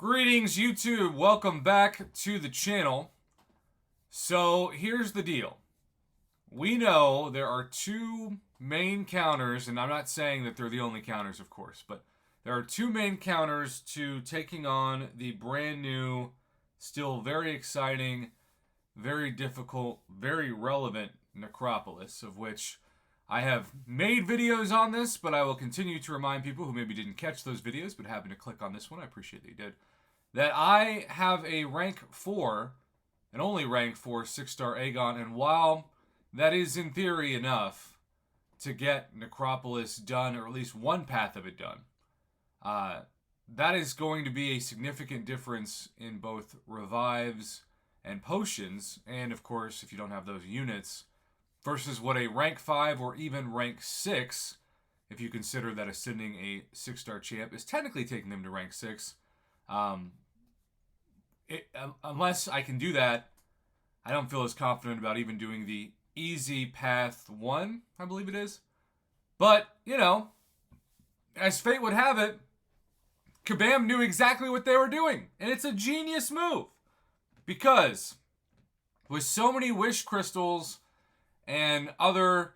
Greetings, YouTube. Welcome back to the channel. So here's the deal. We know there are two main counters, and I'm not saying that they're the only counters, of course, but there are two main counters to taking on the brand new, still very exciting, very difficult, very relevant Necropolis, of which I have made videos on this, but I will continue to remind people who maybe didn't catch those videos but happened to click on this one, I appreciate that you did, that I have a rank 4, and only rank 4, 6-star Aegon, and while that is in theory enough to get Necropolis done, or at least one path of it done, that is going to be a significant difference in both revives and potions, and of course, if you don't have those units, versus what a rank 5 or even rank 6, if you consider that ascending a 6-star champ is technically taking them to rank 6. Unless I can do that, I don't feel as confident about even doing the easy path 1, I believe it is. But, you know, as fate would have it, Kabam knew exactly what they were doing. And it's a genius move. Because with so many wish crystals and other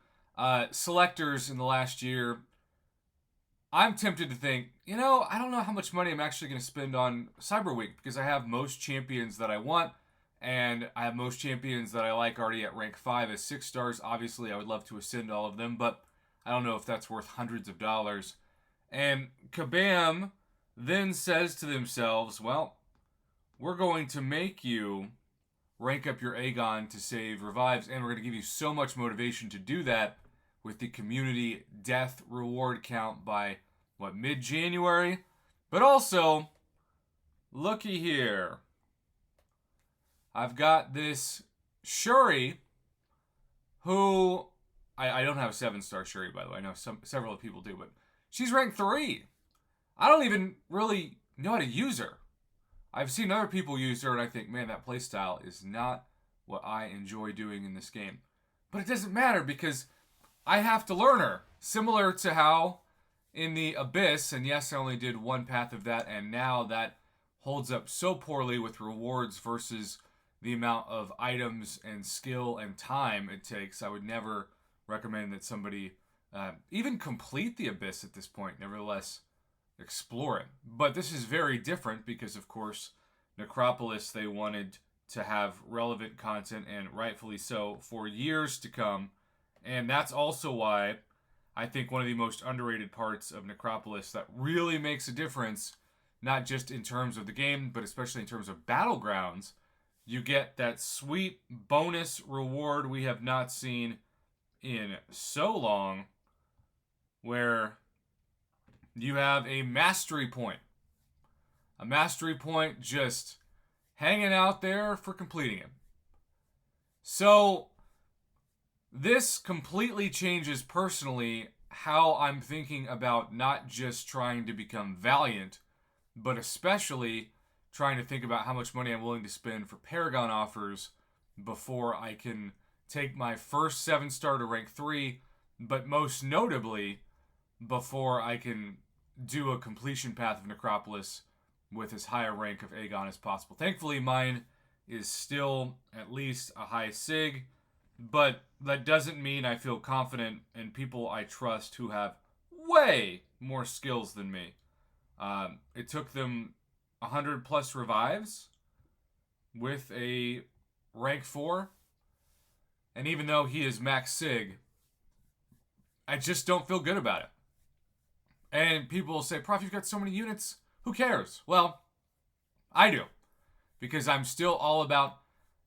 selectors in the last year, I'm tempted to think, you know, I don't know how much money I'm actually going to spend on Cyber Week because I have most champions that I want, and I have most champions that I like already at rank 5 as 6 stars. Obviously, I would love to ascend all of them, but I don't know if that's worth hundreds of dollars. And Kabam then says to themselves, well, we're going to make you rank up your Aegon to save revives, and we're going to give you so much motivation to do that with the community death reward count by, mid-January? But also, looky here. I've got this Shuri, who, I don't have a 7-star Shuri, by the way. I know several people do, but she's ranked 3. I don't even really know how to use her. I've seen other people use her, and I think, man, that playstyle is not what I enjoy doing in this game. But it doesn't matter, because I have to learn her. Similar to how in the Abyss, and yes, I only did one path of that, and now that holds up so poorly with rewards versus the amount of items and skill and time it takes. I would never recommend that somebody even complete the Abyss at this point, nevertheless explore it. But this is very different because, of course, Necropolis, they wanted to have relevant content, and rightfully so, for years to come. And that's also why I think one of the most underrated parts of Necropolis that really makes a difference, not just in terms of the game, but especially in terms of battlegrounds, you get that sweet bonus reward we have not seen in so long, where you have a mastery point. A mastery point just hanging out there for completing it. So this completely changes personally how I'm thinking about not just trying to become valiant, but especially trying to think about how much money I'm willing to spend for Paragon offers before I can take my first 7-star to rank 3, but most notably before I can do a completion path of Necropolis with as high a rank of Aegon as possible. Thankfully, mine is still at least a high sig, but that doesn't mean I feel confident in people I trust who have way more skills than me. It took them 100 plus revives with a rank 4, and even though he is max sig, I just don't feel good about it. And people will say, Prof, you've got so many units, who cares? Well, I do, because I'm still all about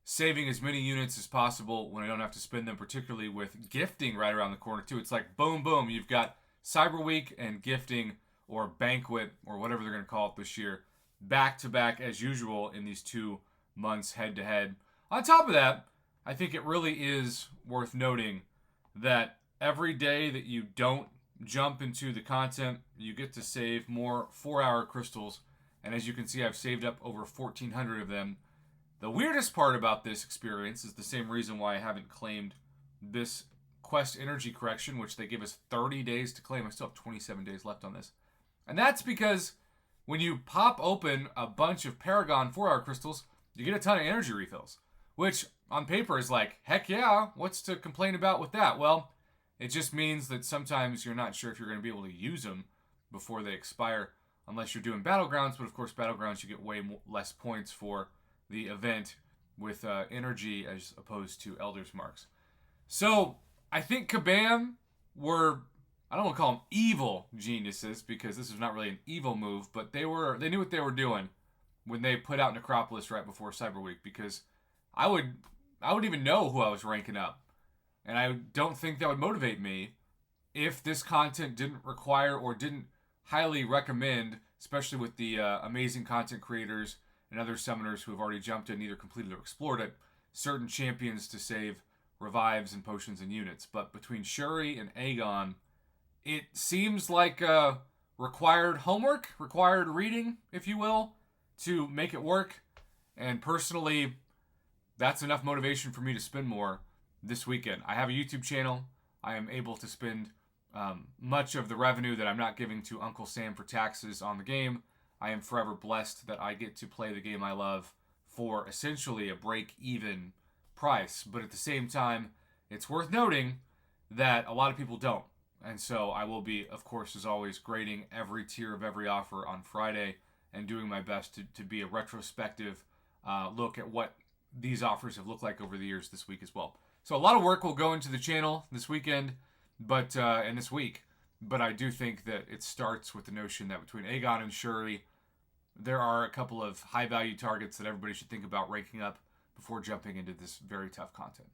saving as many units as possible when I don't have to spend them, particularly with gifting right around the corner too. It's like boom, boom. You've got Cyber Week and gifting, or banquet, or whatever they're going to call it this year, back to back as usual in these 2 months head to head. On top of that, I think it really is worth noting that every day that you don't jump into the content, you get to save more 4-hour crystals. And as you can see, I've saved up over 1,400 of them. The weirdest part about this experience is the same reason why I haven't claimed this Quest Energy Correction, which they give us 30 days to claim. I still have 27 days left on this. And that's because when you pop open a bunch of Paragon 4-hour crystals, you get a ton of energy refills, which on paper is like, heck yeah, what's to complain about with that? Well, it just means that sometimes you're not sure if you're going to be able to use them before they expire, unless you're doing Battlegrounds. But of course, Battlegrounds, you get way less points for the event with energy as opposed to Elder's Marks. So I think Kabam were, I don't want to call them evil geniuses, because this is not really an evil move, but they knew what they were doing when they put out Necropolis right before Cyber Week, because I wouldn't even know who I was ranking up. And I don't think that would motivate me if this content didn't require or didn't highly recommend, especially with the amazing content creators and other summoners who have already jumped in, either completed or explored it, certain champions to save revives and potions and units. But between Shuri and Aegon, it seems like required homework, required reading, if you will, to make it work. And personally, that's enough motivation for me to spend more this weekend. I have a YouTube channel. I am able to spend much of the revenue that I'm not giving to Uncle Sam for taxes on the game. I am forever blessed that I get to play the game I love for essentially a break-even price. But at the same time, it's worth noting that a lot of people don't. And so I will be, of course, as always, grading every tier of every offer on Friday and doing my best to be a retrospective look at what these offers have looked like over the years this week as well. So a lot of work will go into the channel this weekend, and this week. But I do think that it starts with the notion that between Aegon and Shuri, there are a couple of high-value targets that everybody should think about ranking up before jumping into this very tough content.